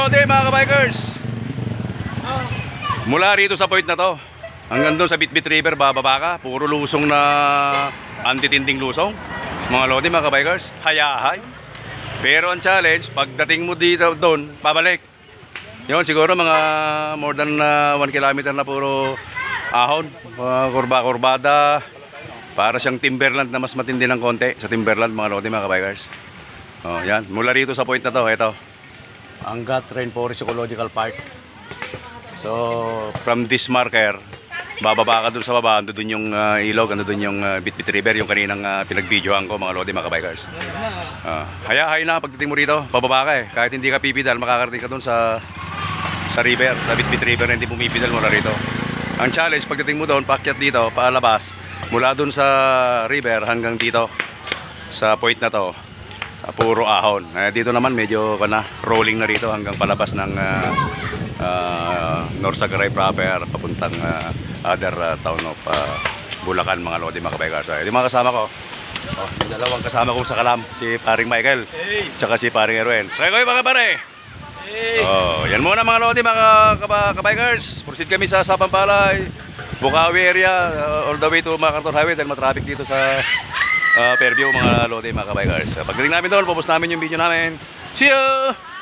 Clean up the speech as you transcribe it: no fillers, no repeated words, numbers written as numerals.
Lodi, mga kabikers, mula rito sa point na to hanggang doon sa Bitbit River, bababa ka. Puro lusong na antitinding lusong, mga Lodi, mga kabikers. Hayahay. Pero ang challenge, pagdating mo dito doon, pabalik. Yun, siguro mga more than 1 kilometer na puro ahon, kurba-kurbada. Para siyang timberland na mas matindi ng konti sa timberland, mga Lodi, mga kabikers. Oh, yan, mula rito sa point na to, ito, Angat Rainforest Ecological Park. So, from this marker, bababa ka dun sa baba, ando dun yung ilog, ando dun yung Bitbit River, yung kaninang pinag-videohan ko, mga Lodi, mga kabikers. Hayahay na, pagdating mo rito, bababa ka eh. Kahit hindi ka pipidal, makakarating ka dun sa river, sa Bitbit River, hindi pumipidal mula rito. Ang challenge, pagdating mo doon, paakyat dito, paalabas, mula dun sa river hanggang dito, sa point na to, puro ahon. Dito naman medyo rolling na rito hanggang palabas ng Norsagaray proper, papuntang other town of Bulacan, mga Lodi, mga kabikers. Yung mga kasama ko, yung dalawang kasama kong sa Kalam, si paring Michael, tsaka si paring Erwin. So kayo mga pare, yan muna mga Lodi, mga kabikers. Proceed kami sa Sapampalay, Bukawi area, all the way to MacArthur Highway dahil matraffic dito sa Fairview, mga Lodi, mga kabikers. Pagdating namin doon, pupos namin yung video namin. See you!